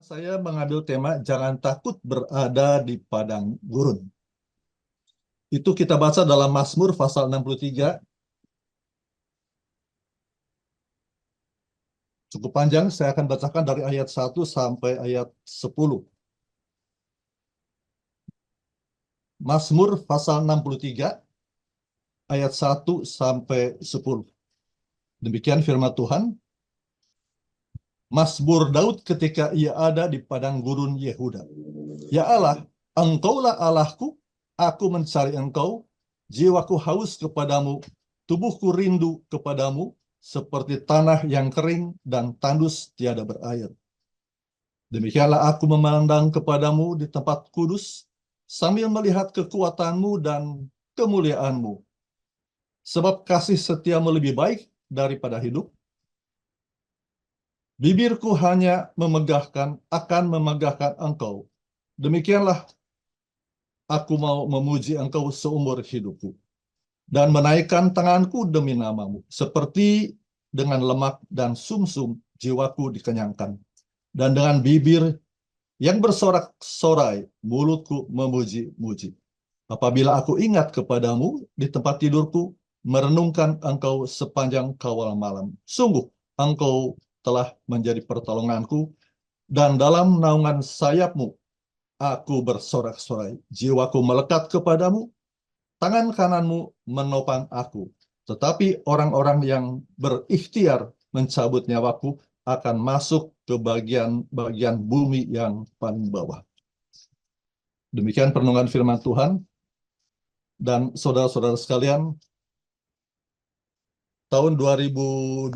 Saya mengambil tema jangan takut berada di padang gurun. Itu kita baca dalam Mazmur pasal 63. Cukup panjang, saya akan bacakan dari ayat 1 sampai ayat 10. Mazmur pasal 63 ayat 1 sampai 10. Demikian firman Tuhan. Mazmur Daud ketika ia ada di padang gurun Yehuda. Ya Allah, Engkaulah Allahku, aku mencari Engkau, jiwaku haus kepadamu, tubuhku rindu kepadamu, seperti tanah yang kering dan tandus tiada berair. Demikianlah aku memandang kepadamu di tempat kudus, sambil melihat kekuatanmu dan kemuliaanmu. Sebab kasih setiamu lebih baik daripada hidup. Bibirku hanya akan memegahkan Engkau. Demikianlah aku mau memuji Engkau seumur hidupku dan menaikkan tanganku demi namamu, seperti dengan lemak dan sumsum jiwaku dikenyangkan, dan dengan bibir yang bersorak-sorai mulutku memuji-muji. Apabila aku ingat kepadamu di tempat tidurku, merenungkan Engkau sepanjang kawal malam. Sungguh, Engkau telah menjadi pertolonganku, dan dalam naungan sayapmu aku bersorak-sorai. Jiwaku melekat kepadamu, tangan kananmu menopang aku. Tetapi orang-orang yang berikhtiar mencabut nyawaku akan masuk ke bagian bumi yang paling bawah. Demikian perenungan firman Tuhan. Dan saudara-saudara sekalian, tahun 2012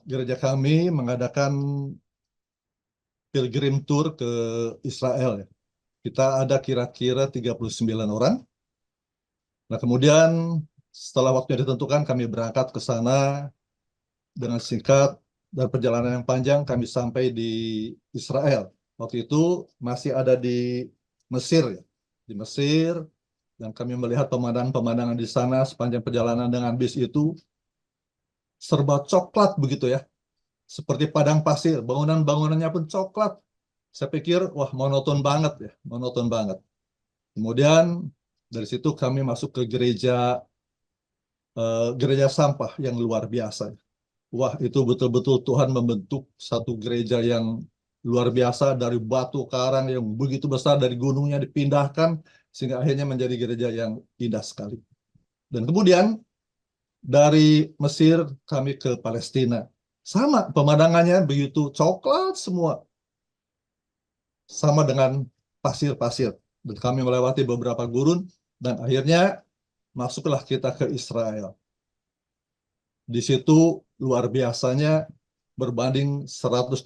gereja kami mengadakan pilgrim tour ke Israel. Kita ada kira-kira 39 orang. Nah, kemudian setelah waktu yang ditentukan kami berangkat ke sana dengan singkat, dan perjalanan yang panjang kami sampai di Israel. Waktu itu masih ada di Mesir, ya. Di Mesir, dan kami melihat pemandangan-pemandangan di sana sepanjang perjalanan dengan bis itu serba coklat begitu ya. Seperti padang pasir, bangunan-bangunannya pun coklat. Saya pikir, wah, monoton banget ya, monoton banget. Kemudian dari situ kami masuk ke gereja sampah yang luar biasa. Wah, itu betul-betul Tuhan membentuk satu gereja yang luar biasa, dari batu karang yang begitu besar, dari gunungnya dipindahkan, sehingga akhirnya menjadi gereja yang indah sekali. Dan kemudian dari Mesir kami ke Palestina. Sama, pemandangannya begitu coklat semua. Sama dengan pasir-pasir. Dan kami melewati beberapa gurun, dan akhirnya masuklah kita ke Israel. Di situ luar biasanya, berbanding 180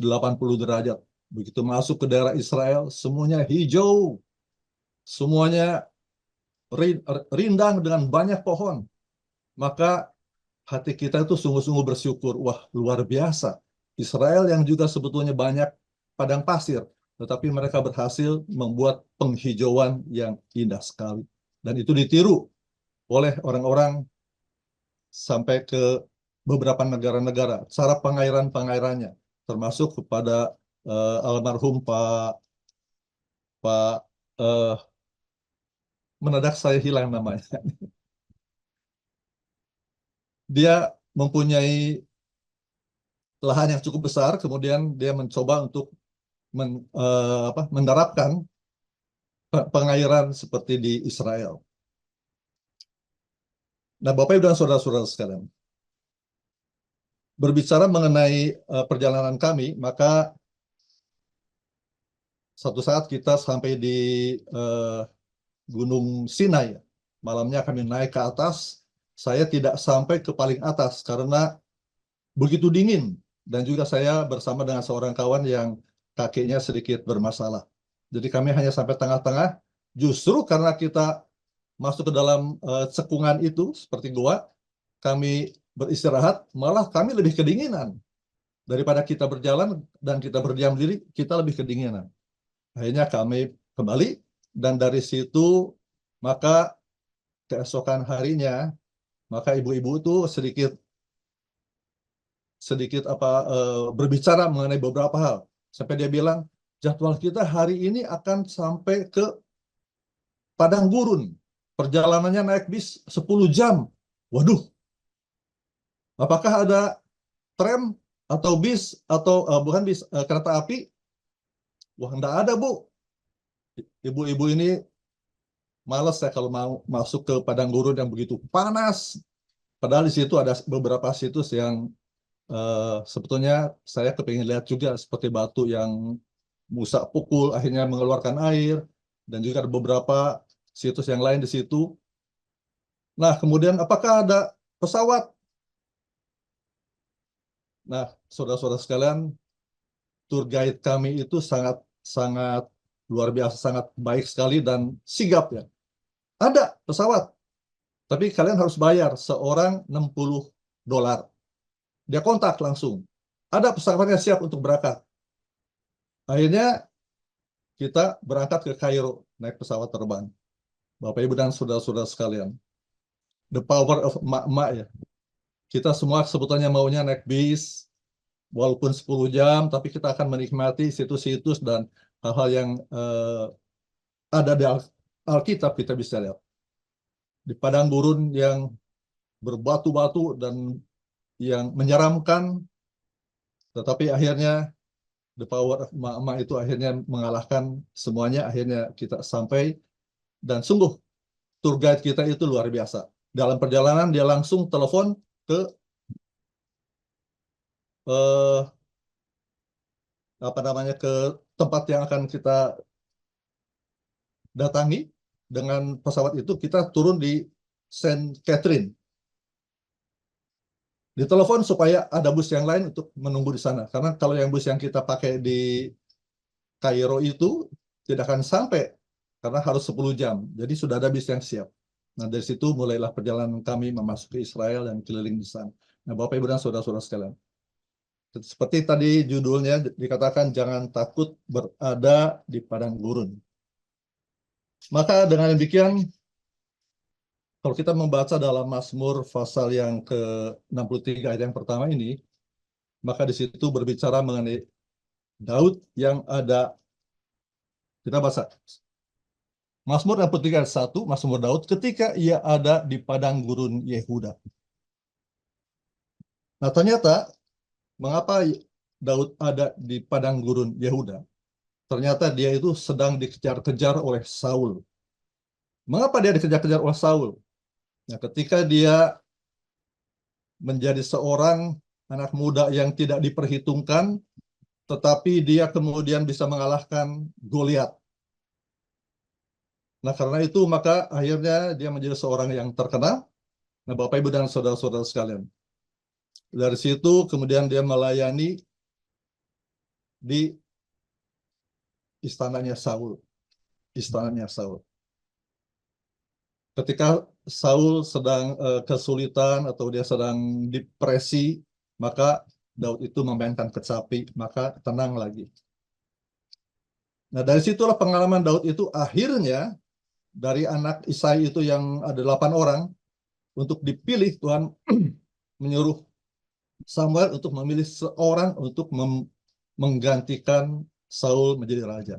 derajat. Begitu masuk ke daerah Israel, semuanya hijau, semuanya rindang dengan banyak pohon. Maka hati kita itu sungguh-sungguh bersyukur. Wah, luar biasa. Israel yang juga sebetulnya banyak padang pasir, tetapi mereka berhasil membuat penghijauan yang indah sekali. Dan itu ditiru oleh orang-orang sampai ke beberapa negara-negara. Cara pengairannya, termasuk kepada almarhum Pak eh, menedak saya hilang namanya. Dia mempunyai lahan yang cukup besar, kemudian dia mencoba untuk menerapkan pengairan seperti di Israel. Nah, Bapak Ibu dan saudara-saudara sekalian, berbicara mengenai perjalanan kami, maka satu saat kita sampai di uh, Gunung Sinai. Malamnya kami naik ke atas. Saya tidak sampai ke paling atas karena begitu dingin. Dan juga saya bersama dengan seorang kawan yang kakinya sedikit bermasalah. Jadi kami hanya sampai tengah-tengah. Justru karena kita masuk ke dalam cekungan itu, seperti gua, kami beristirahat, malah kami lebih kedinginan. Daripada kita berjalan dan kita berdiam diri, kita lebih kedinginan. Akhirnya kami kembali, dan dari situ maka keesokan harinya, maka ibu-ibu itu sedikit sedikit berbicara mengenai beberapa hal. Sampai dia bilang, jadwal kita hari ini akan sampai ke Padang Gurun. Perjalanannya naik bis 10 jam. Waduh, apakah ada tram atau bis atau bukan bis, kereta api? Wah, enggak ada, Bu. Ibu-ibu ini males ya kalau mau masuk ke Padang Gurun yang begitu panas. Padahal di situ ada beberapa situs yang sebetulnya saya kepingin lihat juga, seperti batu yang Musa pukul akhirnya mengeluarkan air, dan juga ada beberapa situs yang lain di situ. Nah, kemudian apakah ada pesawat? Nah, saudara-saudara sekalian, tour guide kami itu sangat sangat luar biasa, sangat baik sekali dan sigap ya. Ada pesawat, tapi kalian harus bayar seorang $60. Dia kontak langsung. Ada pesawatnya siap untuk berangkat. Akhirnya kita berangkat ke Kairo naik pesawat terbang. Bapak Ibu dan saudara-saudara sekalian, the power of emak-emak ya. Kita semua sebetulnya maunya naik bis, walaupun 10 jam, tapi kita akan menikmati situs-situs dan hal-hal yang ada di Alkitab kita bisa lihat. Di padang gurun yang berbatu-batu dan yang menyeramkan, tetapi akhirnya the power of emak-emak itu akhirnya mengalahkan semuanya. Akhirnya kita sampai, dan sungguh tour guide kita itu luar biasa. Dalam perjalanan dia langsung telepon ke ke tempat yang akan kita datangi. Dengan pesawat itu kita turun di Saint Catherine. Ditelepon supaya ada bus yang lain untuk menunggu di sana. Karena kalau yang bus yang kita pakai di Kairo itu tidak akan sampai, karena harus 10 jam. Jadi sudah ada bis yang siap. Nah, dari situ mulailah perjalanan kami memasuki Israel dan keliling di sana. Nah, Bapak Ibu dan saudara-saudara sekalian, seperti tadi judulnya dikatakan, jangan takut berada di padang gurun. Maka dengan demikian, kalau kita membaca dalam Mazmur pasal yang ke-63 ayat yang pertama ini, maka di situ berbicara mengenai Daud yang ada. Kita baca Mazmur 63 ayat 1, Mazmur Daud ketika ia ada di padang gurun Yehuda. Nah, ternyata mengapa Daud ada di padang gurun Yehuda? Ternyata dia itu sedang dikejar-kejar oleh Saul. Mengapa dia dikejar-kejar oleh Saul? Nah, ketika dia menjadi seorang anak muda yang tidak diperhitungkan, tetapi dia kemudian bisa mengalahkan Goliat. Nah, karena itu maka akhirnya dia menjadi seorang yang terkenal. Nah, Bapak Ibu dan saudara-saudara sekalian, dari situ kemudian dia melayani di istananya Saul. Istananya Saul. Ketika Saul sedang kesulitan atau dia sedang depresi, maka Daud itu memainkan kecapi, maka tenang lagi. Nah, dari situlah pengalaman Daud itu akhirnya dari anak Isai itu yang ada 8 orang, untuk dipilih Tuhan menyuruh Samuel untuk memilih seorang untuk menggantikan Saul menjadi raja.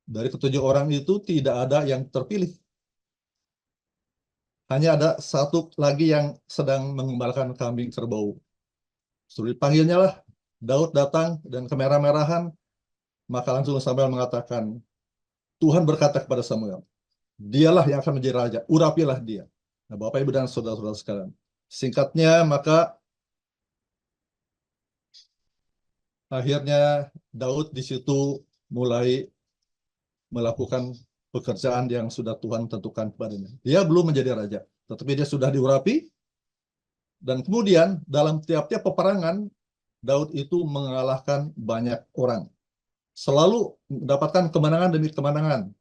Dari ketujuh orang itu tidak ada yang terpilih. Hanya ada satu lagi yang sedang mengembalakan kambing kerbau. Sulit panggilnya lah, Daud datang dan kemerah-merahan, maka langsung Samuel mengatakan, Tuhan berkata kepada Samuel, dialah yang akan menjadi raja, urapilah dia. Nah, Bapak Ibu dan saudara-saudara sekalian, singkatnya maka akhirnya Daud di situ mulai melakukan pekerjaan yang sudah Tuhan tentukan kepadanya. Dia belum menjadi raja, tetapi dia sudah diurapi. Dan kemudian dalam tiap-tiap peperangan, Daud itu mengalahkan banyak orang. Selalu mendapatkan kemenangan demi kemenangan.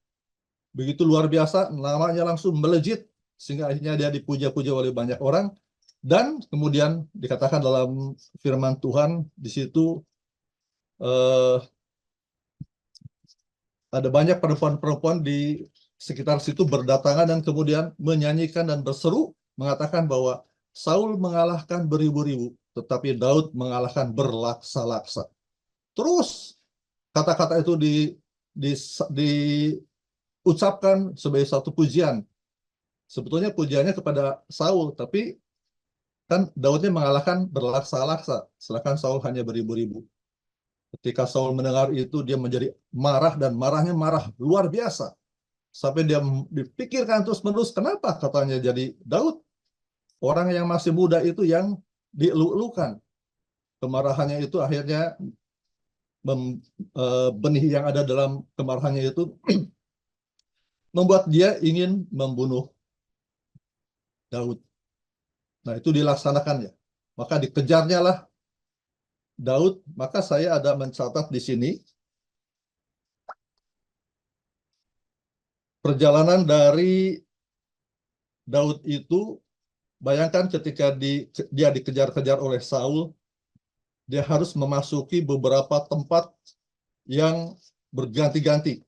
Begitu luar biasa, namanya langsung melejit, sehingga akhirnya dia dipuja-puja oleh banyak orang. Dan kemudian dikatakan dalam firman Tuhan, di situ ada banyak perempuan-perempuan di sekitar situ berdatangan dan kemudian menyanyikan dan berseru, mengatakan bahwa Saul mengalahkan beribu-ribu, tetapi Daud mengalahkan berlaksa-laksa. Terus kata-kata itu diucapkan sebagai satu pujian. Sebetulnya pujiannya kepada Saul, tapi kan Daudnya mengalahkan berlaksa-laksa, sedangkan Saul hanya beribu-ribu. Ketika Saul mendengar itu, dia menjadi marah, dan marahnya marah luar biasa. Sampai dia dipikirkan terus-menerus, kenapa katanya jadi Daud, orang yang masih muda itu yang dieluk-elukan. Kemarahannya itu akhirnya benih yang ada dalam kemarahannya itu membuat dia ingin membunuh Daud. Nah, itu dilaksanakan ya. Maka dikejarnya lah Daud. Maka saya ada mencatat di sini perjalanan dari Daud itu. Bayangkan ketika dia dikejar-kejar oleh Saul, dia harus memasuki beberapa tempat yang berganti-ganti.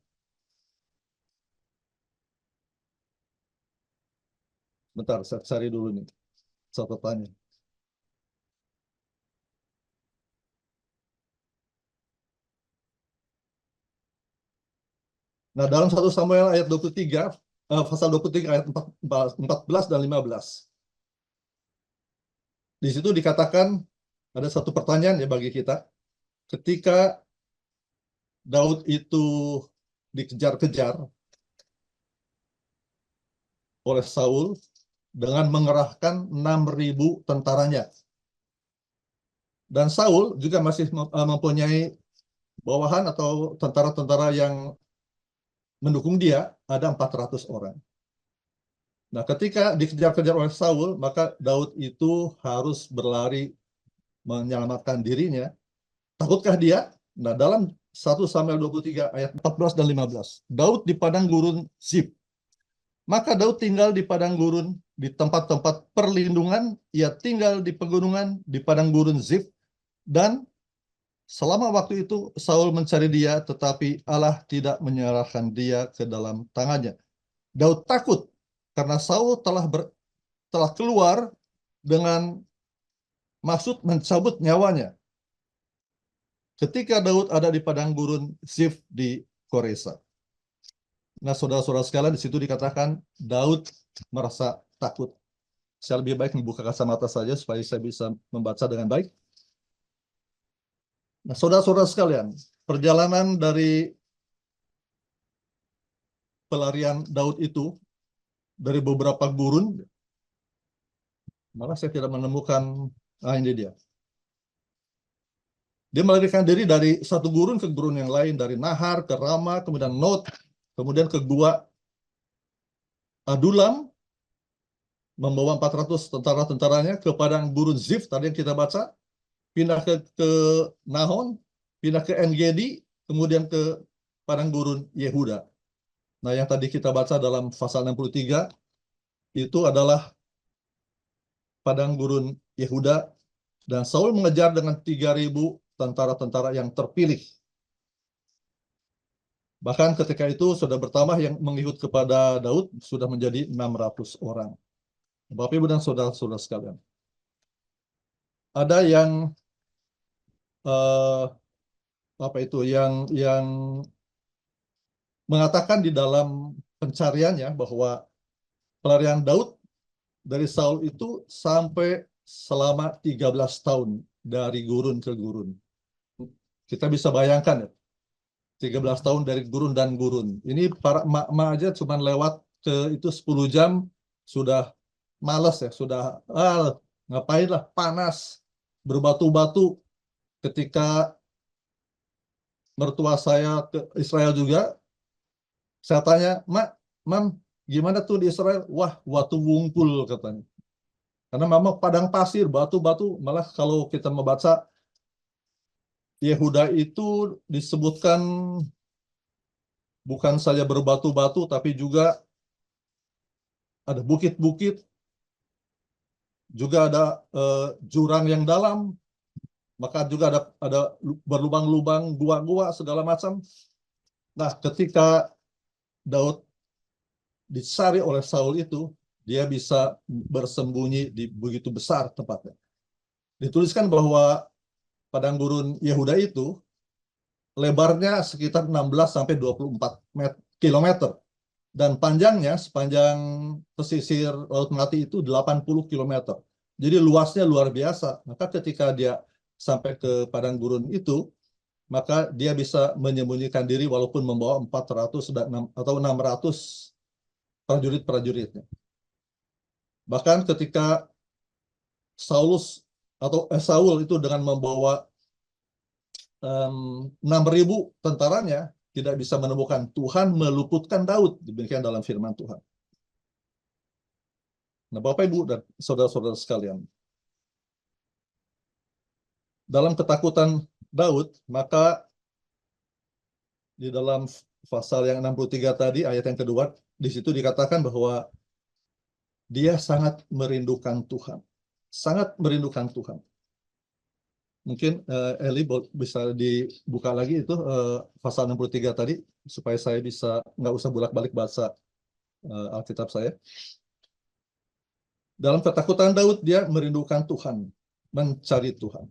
Bentar, saya cari dulu nih catatannya. Nah, dalam 1 Samuel ayat 23, pasal 23 ayat 14 dan 15. Di situ dikatakan ada satu pertanyaan ya bagi kita. Ketika Daud itu dikejar-kejar oleh Saul dengan mengerahkan 6.000 tentaranya. Dan Saul juga masih mempunyai bawahan atau tentara-tentara yang mendukung dia, ada 400 orang. Nah, ketika dikejar-kejar oleh Saul, maka Daud itu harus berlari menyelamatkan dirinya. Takutkah dia? Nah, dalam 1 Samuel 23 ayat 14 dan 15. Daud di padang gurun Zif. Maka Daud tinggal di padang gurun, di tempat-tempat perlindungan. Ia tinggal di pegunungan, di padang gurun Zif. Dan selama waktu itu Saul mencari dia, tetapi Allah tidak menyerahkan dia ke dalam tangannya. Daud takut karena Saul telah keluar dengan maksud mencabut nyawanya. Ketika Daud ada di padang gurun Zif di Koresa. Nah, saudara-saudara sekalian, di situ dikatakan Daud merasa takut. Saya lebih baik membuka kacamata saja supaya saya bisa membaca dengan baik. Nah, saudara-saudara sekalian, perjalanan dari pelarian Daud itu dari beberapa gurun, malah saya tidak menemukan, ini dia. Dia melarikan diri dari satu gurun ke gurun yang lain, dari Nahar ke Rama, kemudian Not, kemudian ke Gua Adulam, membawa 400 tentara-tentaranya ke padang gurun Zif, tadi yang kita baca, pindah ke Nahon, pindah ke En-Gedi, kemudian ke padang gurun Yehuda. Nah, yang tadi kita baca dalam pasal 63, itu adalah padang gurun Yehuda, dan Saul mengejar dengan 3.000 tentara-tentara yang terpilih. Bahkan ketika itu sudah bertambah yang mengikut kepada Daud, sudah menjadi 600 orang. Bapak Ibu dan saudara-saudara sekalian. Ada yang yang mengatakan di dalam pencariannya bahwa pelarian Daud dari Saul itu sampai selama 13 tahun dari gurun ke gurun. Kita bisa bayangkan ya, 13 tahun dari gurun dan gurun. Ini para emak-emak aja cuma lewat ke itu 10 jam sudah malas ya, sudah ngapain lah, panas, berbatu-batu. Ketika mertua saya ke Israel juga, saya tanya, Mam, gimana tuh di Israel? Wah, watu wungkul katanya. Karena memang padang pasir, batu-batu, malah kalau kita membaca Yehuda itu disebutkan bukan saja berbatu-batu, tapi juga ada bukit-bukit, juga ada jurang yang dalam, maka juga ada berlubang-lubang, gua-gua, segala macam. Nah, ketika Daud dicari oleh Saul itu, dia bisa bersembunyi di begitu besar tempatnya. Dituliskan bahwa padang gurun Yehuda itu lebarnya sekitar 16 sampai 24 kilometer dan panjangnya sepanjang pesisir Laut Melati itu 80 kilometer. Jadi luasnya luar biasa. Maka ketika dia sampai ke padang gurun itu, maka dia bisa menyembunyikan diri walaupun membawa 400 atau 600 prajurit-prajuritnya. Bahkan ketika Saul itu dengan membawa 6.000 tentaranya tidak bisa menemukan, Tuhan meluputkan Daud, demikian dalam firman Tuhan. Nah, Bapak Ibu dan saudara-saudara sekalian, dalam ketakutan Daud, maka di dalam pasal yang 63 tadi, ayat yang kedua, di situ dikatakan bahwa dia sangat merindukan Tuhan. Sangat merindukan Tuhan. Mungkin Eli bisa dibuka lagi itu pasal 63 tadi, supaya saya bisa nggak usah bolak-balik baca Alkitab saya. Dalam ketakutan Daud, dia merindukan Tuhan, mencari Tuhan.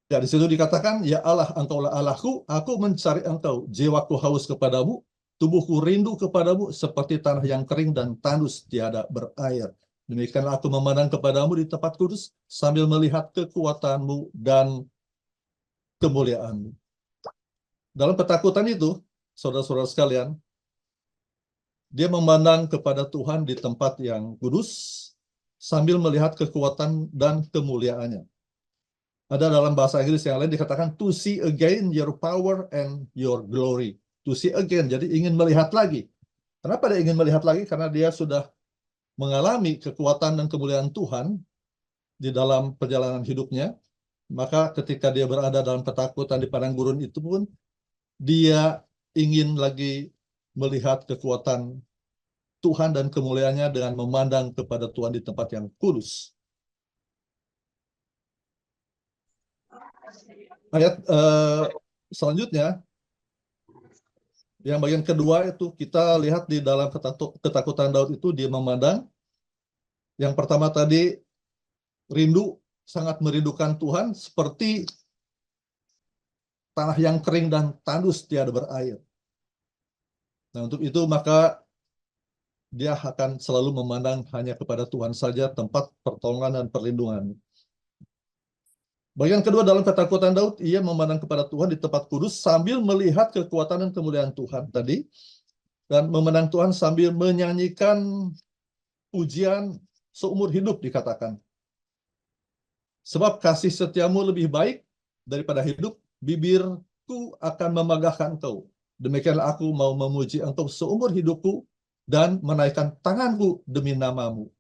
Ya, di situ dikatakan, ya Allah, engkaulah Allahku, aku mencari engkau. Jiwaku haus kepadamu, tubuhku rindu kepadamu, seperti tanah yang kering dan tandus tiada berair. Demikianlah aku memandang kepadamu di tempat kudus, sambil melihat kekuatanmu dan kemuliaanmu. Dalam ketakutan itu, saudara-saudara sekalian, dia memandang kepada Tuhan di tempat yang kudus, sambil melihat kekuatan dan kemuliaannya. Ada dalam bahasa Inggris yang lain dikatakan to see again your power and your glory. To see again, jadi ingin melihat lagi. Kenapa dia ingin melihat lagi? Karena dia sudah mengalami kekuatan dan kemuliaan Tuhan di dalam perjalanan hidupnya. Maka ketika dia berada dalam ketakutan di padang gurun itu pun, dia ingin lagi melihat kekuatan Tuhan dan kemuliaannya dengan memandang kepada Tuhan di tempat yang kudus. Ayat selanjutnya, yang bagian kedua itu kita lihat di dalam ketakutan Daud itu dia memandang. Yang pertama tadi rindu, sangat merindukan Tuhan seperti tanah yang kering dan tandus tiada berair. Nah, untuk itu maka dia akan selalu memandang hanya kepada Tuhan saja, tempat pertolongan dan perlindungan. Bagian kedua dalam ketakutan Daud, ia memandang kepada Tuhan di tempat kudus sambil melihat kekuatan dan kemuliaan Tuhan tadi, dan memandang Tuhan sambil menyanyikan pujian seumur hidup dikatakan. Sebab kasih setiamu lebih baik daripada hidup, bibirku akan memegahkan engkau. Demikianlah aku mau memuji engkau seumur hidupku dan menaikkan tanganku demi namamu.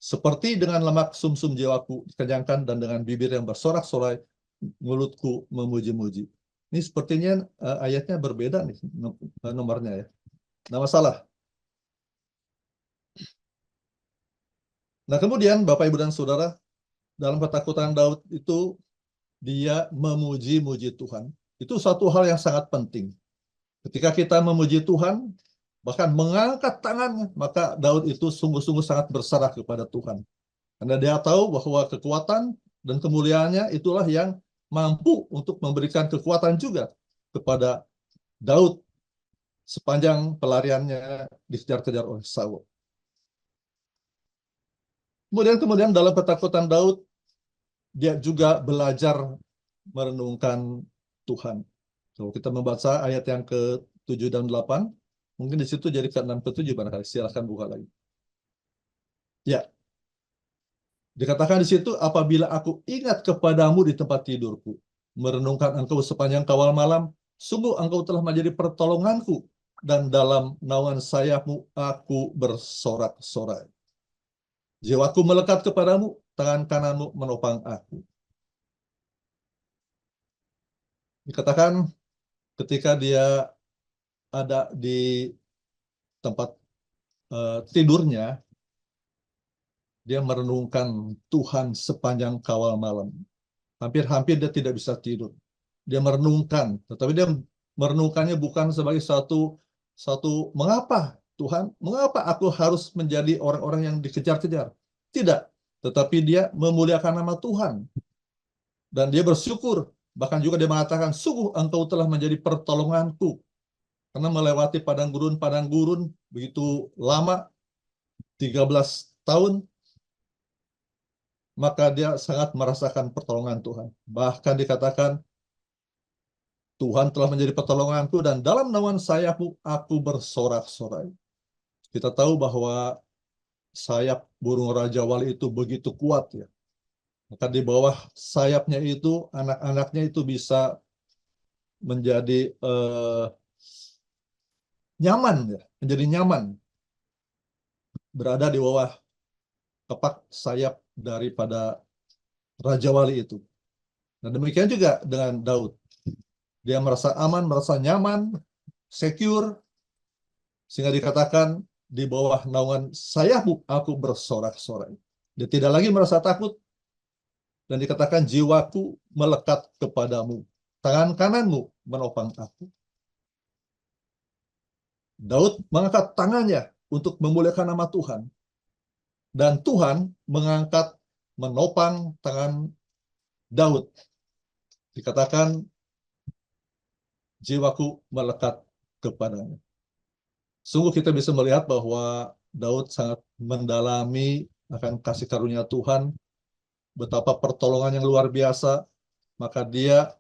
Seperti dengan lemak sumsum jiwaku dikenyangkan dan dengan bibir yang bersorak-sorai mulutku memuji-muji. Ini sepertinya ayatnya berbeda nih nomornya ya. Nggak masalah. Nah kemudian Bapak Ibu dan Saudara, dalam ketakutan Daud itu dia memuji-muji Tuhan. Itu satu hal yang sangat penting. Ketika kita memuji Tuhan, bahkan mengangkat tangannya, maka Daud itu sungguh-sungguh sangat berserah kepada Tuhan. Karena dia tahu bahwa kekuatan dan kemuliaannya itulah yang mampu untuk memberikan kekuatan juga kepada Daud sepanjang pelariannya dikejar-kejar oleh Saul. Kemudian dalam ketakutan Daud, dia juga belajar merenungkan Tuhan. Kalau kita membaca ayat yang ke-7 dan 8, mungkin di situ jadi ke-6 ke-7 barangkali. Silahkan buka lagi. Ya, dikatakan di situ, apabila aku ingat kepadamu di tempat tidurku, merenungkan engkau sepanjang kawal malam, sungguh engkau telah menjadi pertolonganku, dan dalam naungan sayapmu aku bersorak-sorai. Jiwaku melekat kepadamu, tangan kananmu menopang aku. Dikatakan ketika dia ada di tempat tidurnya, dia merenungkan Tuhan sepanjang kawal malam. Hampir-hampir dia tidak bisa tidur. dia merenungkan, tetapi dia merenungkannya bukan sebagai satu mengapa Tuhan, mengapa aku harus menjadi orang-orang yang dikejar-kejar? Tidak, tetapi dia memuliakan nama Tuhan dan dia bersyukur. Bahkan juga dia mengatakan, sungguh engkau telah menjadi pertolonganku. Karena melewati padang gurun begitu lama, 13 tahun, maka dia sangat merasakan pertolongan Tuhan. Bahkan dikatakan, Tuhan telah menjadi pertolonganku dan dalam naungan sayapmu aku bersorak-sorai. Kita tahu bahwa sayap burung Raja Wali itu begitu kuat ya. Maka di bawah sayapnya itu anak-anaknya itu bisa menjadi nyaman ya, menjadi nyaman berada di bawah kepak sayap daripada Raja Wali itu. Nah, demikian juga dengan Daud. Dia merasa aman, merasa nyaman, secure, sehingga dikatakan di bawah naungan sayapmu aku bersorak-sorai. Dia tidak lagi merasa takut, dan dikatakan jiwaku melekat kepadamu. Tangan kananmu menopang aku. Daud mengangkat tangannya untuk memuliakan nama Tuhan. Dan Tuhan mengangkat, menopang tangan Daud. Dikatakan jiwaku melekat kepadanya. Sungguh kita bisa melihat bahwa Daud sangat mendalami akan kasih karunia Tuhan, betapa pertolongan yang luar biasa, maka dia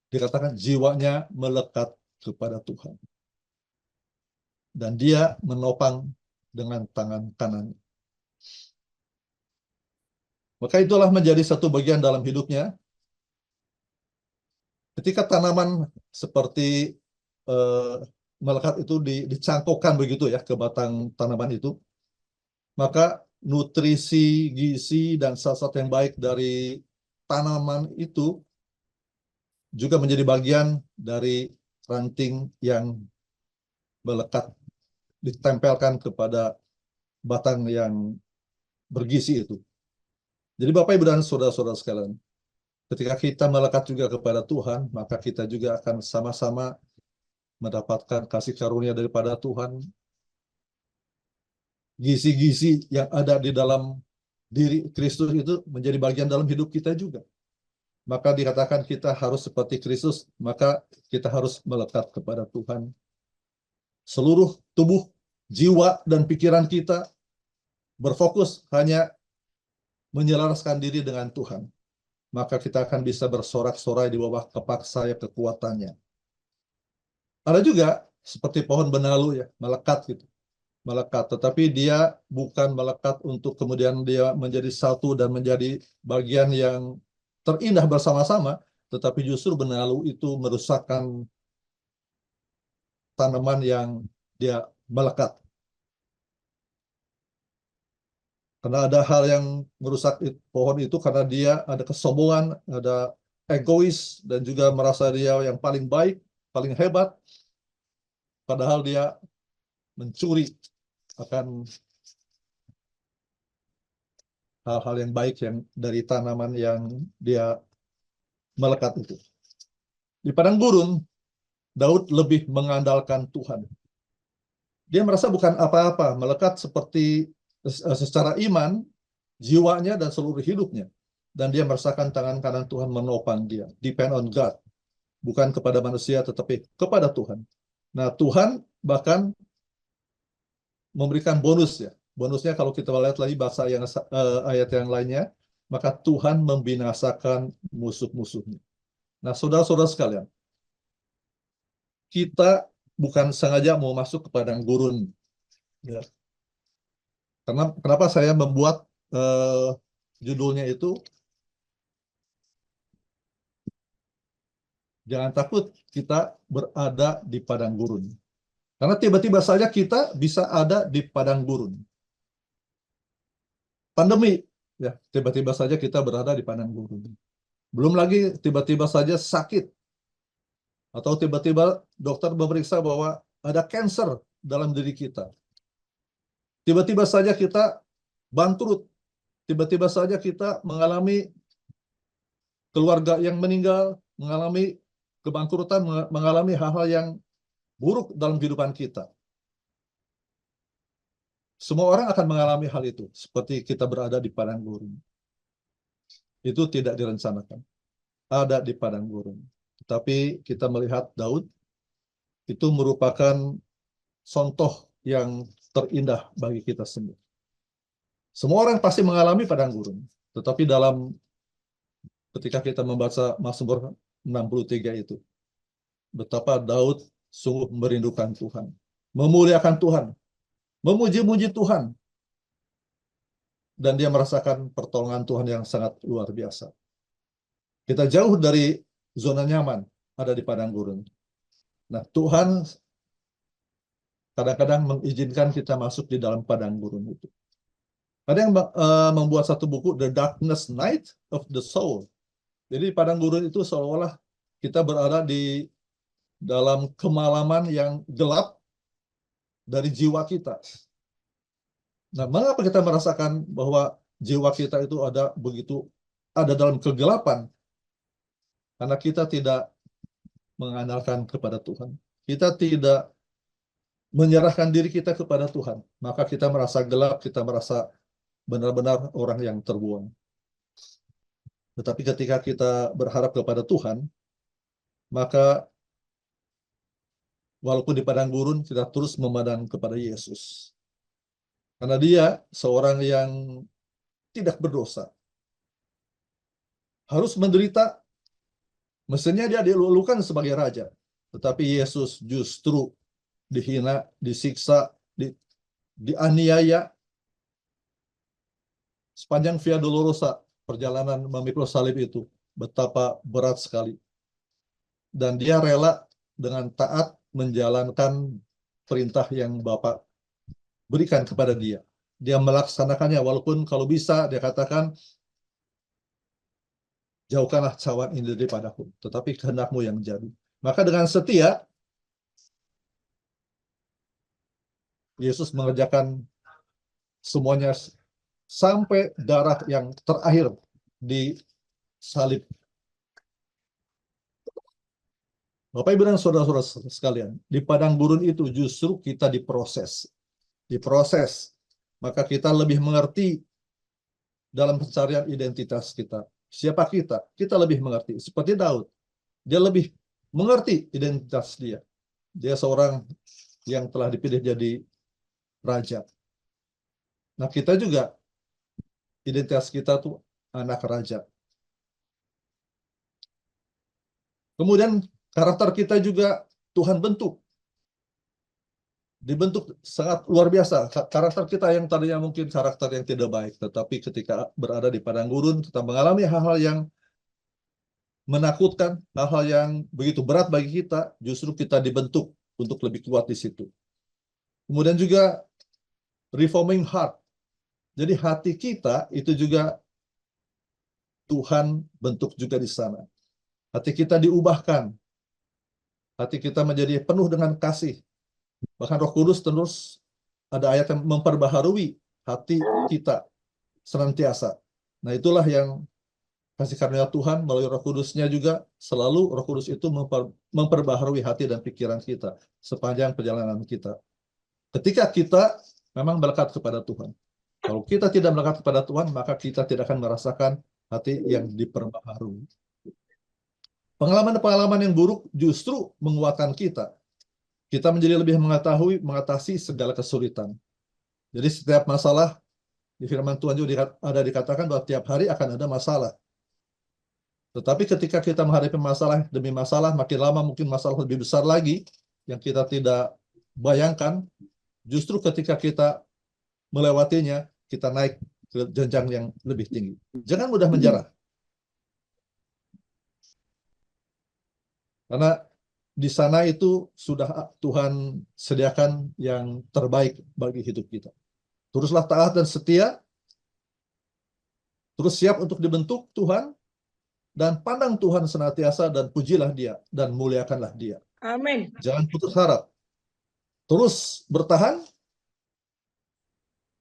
dikatakan jiwanya melekat kepada Tuhan. Dan dia menopang dengan tangan kanan. Maka itulah menjadi satu bagian dalam hidupnya. Ketika tanaman seperti melekat itu dicangkokkan begitu ya ke batang tanaman itu, maka nutrisi, gizi, dan zat-zat yang baik dari tanaman itu juga menjadi bagian dari ranting yang melekat, ditempelkan kepada batang yang bergizi itu. Jadi Bapak Ibu dan saudara-saudara sekalian, ketika kita melekat juga kepada Tuhan, maka kita juga akan sama-sama mendapatkan kasih karunia daripada Tuhan. Gizi-gizi yang ada di dalam diri Kristus itu menjadi bagian dalam hidup kita juga. Maka dikatakan kita harus seperti Kristus, maka kita harus melekat kepada Tuhan. Seluruh tubuh, jiwa, dan pikiran kita berfokus hanya menyelaraskan diri dengan Tuhan. Maka kita akan bisa bersorak-sorai di bawah kepak sayap kekuatannya. Ada juga seperti pohon benalu ya, melekat gitu. Melekat, tetapi dia bukan melekat untuk kemudian dia menjadi satu dan menjadi bagian yang terindah bersama-sama, tetapi justru benalu itu merusakkan tanaman yang dia melekat. Karena ada hal yang merusak pohon itu karena dia ada kesombongan, ada egois, dan juga merasa dia yang paling baik, paling hebat, padahal dia mencuri akan hal-hal yang baik yang dari tanaman yang dia melekat itu. Di padang gurun, Daud lebih mengandalkan Tuhan. Dia merasa bukan apa-apa, melekat seperti secara iman, jiwanya dan seluruh hidupnya. Dan dia merasakan tangan kanan Tuhan menopang dia. Depend on God. Bukan kepada manusia, tetapi kepada Tuhan. Nah, Tuhan bahkan memberikan bonus ya. Bonusnya kalau kita lihat lagi bahasa yang ayat yang lainnya, maka Tuhan membinasakan musuh-musuhnya. Nah, saudara-saudara sekalian, kita bukan sengaja mau masuk ke padang gurun. Ya. Karena kenapa saya membuat judulnya itu jangan takut kita berada di padang gurun. Karena tiba-tiba saja kita bisa ada di padang gurun. Pandemi, ya tiba-tiba saja kita berada di padang gurun. Belum lagi tiba-tiba saja sakit. Atau tiba-tiba dokter memeriksa bahwa ada kanker dalam diri kita. Tiba-tiba saja kita bangkrut. Tiba-tiba saja kita mengalami keluarga yang meninggal, mengalami kebangkrutan, mengalami hal-hal yang buruk dalam kehidupan kita. Semua orang akan mengalami hal itu, seperti kita berada di padang gurun. Itu tidak direncanakan, ada di padang gurun. Tetapi kita melihat Daud, itu merupakan contoh yang terindah bagi kita semua. Semua orang pasti mengalami padang gurun, tetapi ketika kita membaca Mazmur 63 itu, betapa Daud sungguh merindukan Tuhan, memuliakan Tuhan, memuji-muji Tuhan, dan dia merasakan pertolongan Tuhan yang sangat luar biasa. Kita jauh dari zona nyaman, ada di padang gurun. Nah, Tuhan kadang-kadang mengizinkan kita masuk di dalam padang gurun itu. Ada yang membuat satu buku, The Darkness Night of the Soul. Jadi padang gurun itu seolah-olah kita berada di dalam kemalaman yang gelap dari jiwa kita. Nah, mengapa kita merasakan bahwa jiwa kita itu ada dalam kegelapan? Karena kita tidak mengandalkan kepada Tuhan. Kita tidak menyerahkan diri kita kepada Tuhan. Maka kita merasa gelap, kita merasa benar-benar orang yang terbuang. Tetapi ketika kita berharap kepada Tuhan, maka walaupun di padang gurun, kita terus memandang kepada Yesus. Karena dia seorang yang tidak berdosa. Harus menderita, mestinya dia dilulukan sebagai raja. Tetapi Yesus justru dihina, disiksa, dianiaya. Sepanjang Via Dolorosa, perjalanan memikul salib itu, betapa berat sekali. Dan dia rela dengan taat menjalankan perintah yang Bapa berikan kepada dia. Dia melaksanakannya, walaupun kalau bisa dia katakan, jauhkanlah cawan ini daripadaku, tetapi kehendakmu yang jadi. Maka dengan setia, Yesus mengerjakan semuanya sampai darah yang terakhir di salib. Bapak Ibu dan saudara-saudara sekalian, di padang gurun itu justru kita diproses. Maka kita lebih mengerti dalam pencarian identitas kita. Siapa kita? Kita lebih mengerti. Seperti Daud, dia lebih mengerti identitas dia. Dia seorang yang telah dipilih jadi raja. Nah, kita juga, identitas kita tuh anak raja. Kemudian karakter kita juga Tuhan bentuk. Dibentuk sangat luar biasa. Karakter kita yang tadinya mungkin karakter yang tidak baik, tetapi ketika berada di padang gurun, kita mengalami hal-hal yang menakutkan, hal-hal yang begitu berat bagi kita, justru kita dibentuk untuk lebih kuat di situ. Kemudian juga reforming heart. Jadi hati kita itu juga Tuhan bentuk juga di sana. Hati kita diubahkan. Hati kita menjadi penuh dengan kasih. Bahkan Roh Kudus terus ada ayat yang memperbaharui hati kita senantiasa. Nah, itulah yang kasih karunia Tuhan melalui Roh Kudusnya juga, selalu Roh Kudus itu memperbaharui hati dan pikiran kita sepanjang perjalanan kita. Ketika kita memang melekat kepada Tuhan. Kalau kita tidak melekat kepada Tuhan, maka kita tidak akan merasakan hati yang diperbaharui. Pengalaman-pengalaman yang buruk justru menguatkan kita. Kita menjadi lebih mengatasi segala kesulitan. Jadi setiap masalah, di firman Tuhan juga ada dikatakan bahwa tiap hari akan ada masalah. Tetapi ketika kita menghadapi masalah demi masalah, makin lama mungkin masalah lebih besar lagi, yang kita tidak bayangkan, justru ketika kita melewatinya, kita naik ke jenjang yang lebih tinggi. Jangan mudah menyerah. Karena di sana itu sudah Tuhan sediakan yang terbaik bagi hidup kita. Teruslah taat dan setia, terus siap untuk dibentuk Tuhan, dan pandang Tuhan senantiasa dan pujilah Dia dan muliakanlah Dia. Amin. Jangan putus harap. Terus bertahan,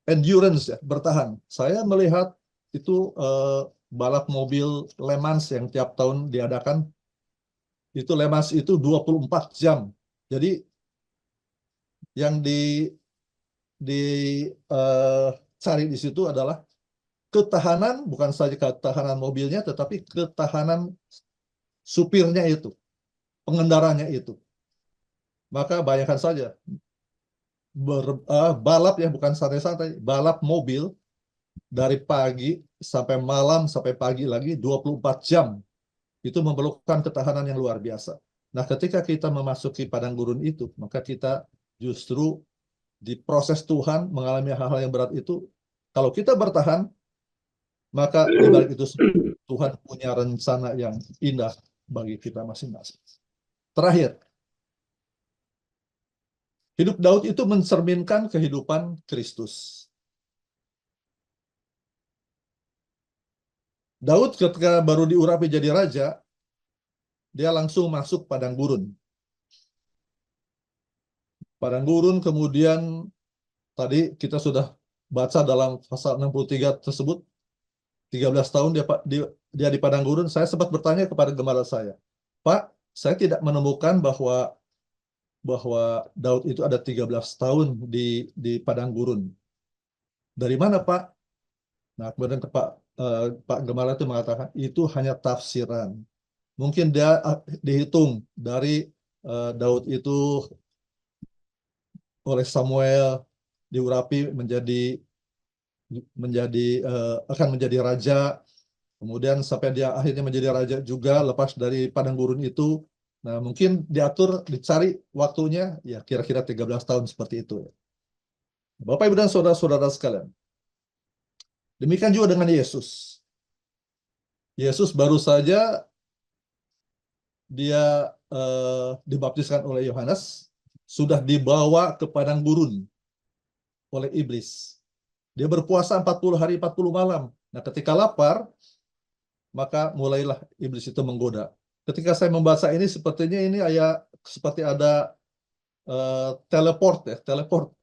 endurance ya, bertahan. Saya melihat itu balap mobil Le Mans yang tiap tahun diadakan. Itu lemas itu 24 jam. Jadi yang cari di situ adalah ketahanan, bukan saja ketahanan mobilnya, tetapi ketahanan supirnya itu, pengendaranya itu. Maka bayangkan saja, balap ya, bukan santai-santai, balap mobil dari pagi sampai malam, sampai pagi lagi 24 jam. Itu memerlukan ketahanan yang luar biasa. Nah, ketika kita memasuki padang gurun itu, maka kita justru di proses Tuhan mengalami hal-hal yang berat itu. Kalau kita bertahan, maka di balik itu Tuhan punya rencana yang indah bagi kita masing-masing. Terakhir, hidup Daud itu mencerminkan kehidupan Kristus. Daud ketika baru diurapi jadi raja, dia langsung masuk padang gurun. Padang gurun kemudian tadi kita sudah baca dalam pasal 63 tersebut, 13 tahun dia di padang gurun. Saya sempat bertanya kepada gembala saya, Pak, saya tidak menemukan bahwa Daud itu ada 13 tahun di padang gurun. Dari mana, Pak? Nah, kemudian Pak Gembala itu mengatakan, itu hanya tafsiran. Mungkin dia dihitung dari Daud itu oleh Samuel diurapi akan menjadi raja, kemudian sampai dia akhirnya menjadi raja juga lepas dari padang gurun itu. Nah, mungkin diatur, dicari waktunya, ya kira-kira 13 tahun seperti itu. Bapak, Ibu, dan saudara-saudara sekalian, demikian juga dengan Yesus. Yesus baru saja dia dibaptiskan oleh Yohanes, sudah dibawa ke padang gurun oleh iblis. Dia berpuasa 40 hari 40 malam. Nah, ketika lapar, maka mulailah iblis itu menggoda. Ketika saya membaca ini, sepertinya ini seperti ada teleport ya, teleport.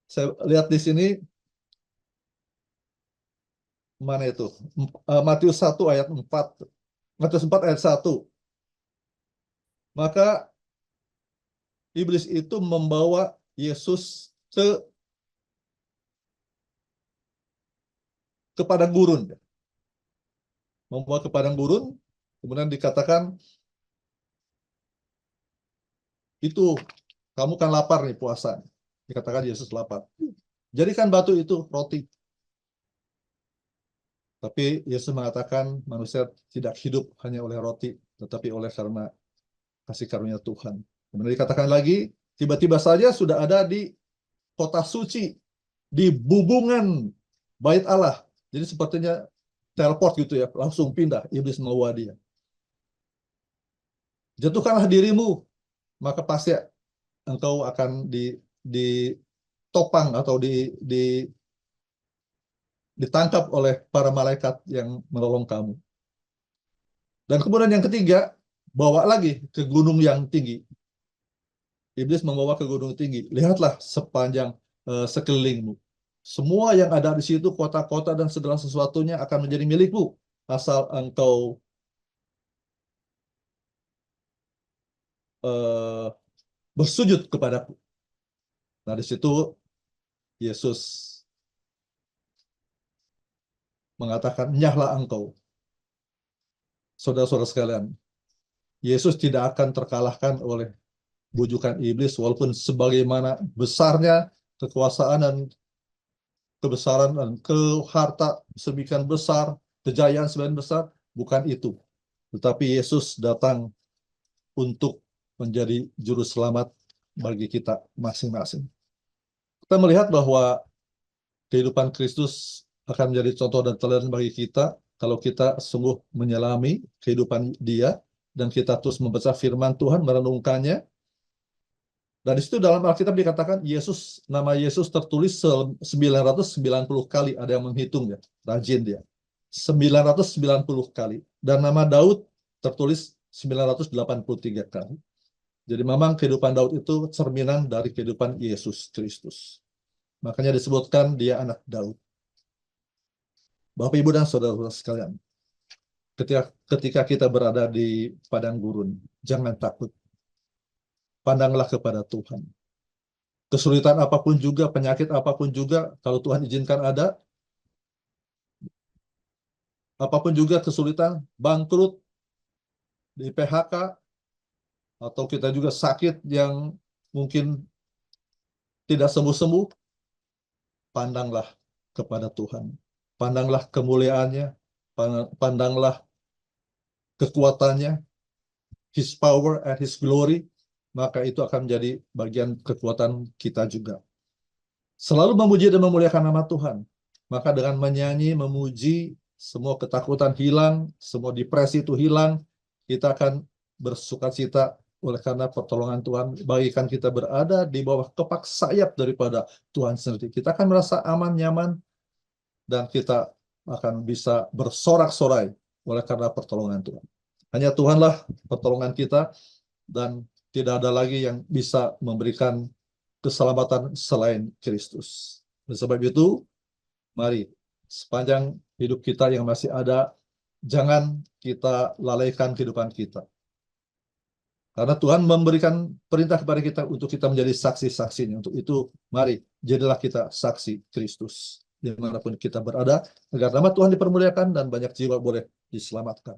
Saya lihat di sini, mana itu? Matius 1 ayat 4. Matius 4 ayat 1. Maka iblis itu membawa Yesus ke padang gurun. Membawa ke padang gurun, kemudian dikatakan, itu kamu kan lapar nih puasa. Dikatakan Yesus lapar. Jadikan batu itu roti. Tapi Yesus mengatakan manusia tidak hidup hanya oleh roti, tetapi oleh karena kasih karunia Tuhan. Kemudian dikatakan lagi, tiba-tiba saja sudah ada di kota suci, di bubungan bait Allah. Jadi sepertinya teleport gitu ya, langsung pindah, iblis membawa dia. Jatuhkanlah dirimu, maka pasti engkau akan ditopang atau ditangkap oleh para malaikat yang menolong kamu. Dan kemudian yang ketiga, bawa lagi ke gunung yang tinggi. Iblis membawa ke gunung tinggi. Lihatlah sepanjang sekelilingmu. Semua yang ada di situ, kota-kota dan segala sesuatunya akan menjadi milikmu. Asal engkau bersujud kepadaku. Nah, di situ Yesus mengatakan, nyahlah engkau. Saudara-saudara sekalian, Yesus tidak akan terkalahkan oleh bujukan iblis, walaupun sebagaimana besarnya kekuasaan dan kebesaran dan harta sedemikian besar, kejayaan sedemikian besar, bukan itu. Tetapi Yesus datang untuk menjadi juru selamat bagi kita masing-masing. Kita melihat bahwa kehidupan Kristus akan menjadi contoh dan teladan bagi kita kalau kita sungguh menyelami kehidupan Dia dan kita terus membaca firman Tuhan, merenungkannya. Dan di situ dalam Alkitab dikatakan nama Yesus tertulis 990 kali, ada yang menghitung ya, rajin dia. 990 kali. Dan nama Daud tertulis 983 kali. Jadi memang kehidupan Daud itu cerminan dari kehidupan Yesus Kristus. Makanya disebutkan dia anak Daud. Bapak, Ibu, dan saudara-saudara sekalian, ketika kita berada di padang gurun, jangan takut. Pandanglah kepada Tuhan. Kesulitan apapun juga, penyakit apapun juga, kalau Tuhan izinkan ada, apapun juga kesulitan, bangkrut, di PHK, atau kita juga sakit yang mungkin tidak sembuh-sembuh, pandanglah kepada Tuhan. Pandanglah kemuliaannya, pandanglah kekuatannya, His power and His glory, maka itu akan menjadi bagian kekuatan kita juga. Selalu memuji dan memuliakan nama Tuhan. Maka dengan menyanyi, memuji, semua ketakutan hilang, semua depresi itu hilang, kita akan bersukacita oleh karena pertolongan Tuhan bagikan kita berada di bawah kepak sayap daripada Tuhan sendiri. Kita akan merasa aman, nyaman, dan kita akan bisa bersorak-sorai oleh karena pertolongan Tuhan. Hanya Tuhanlah pertolongan kita, dan tidak ada lagi yang bisa memberikan keselamatan selain Kristus. Oleh sebab itu, mari sepanjang hidup kita yang masih ada, jangan kita lalaikan kehidupan kita. Karena Tuhan memberikan perintah kepada kita untuk kita menjadi saksi-saksinya. Untuk itu, mari jadilah kita saksi Kristus dimanapun kita berada, agar nama Tuhan dipermuliakan dan banyak jiwa boleh diselamatkan.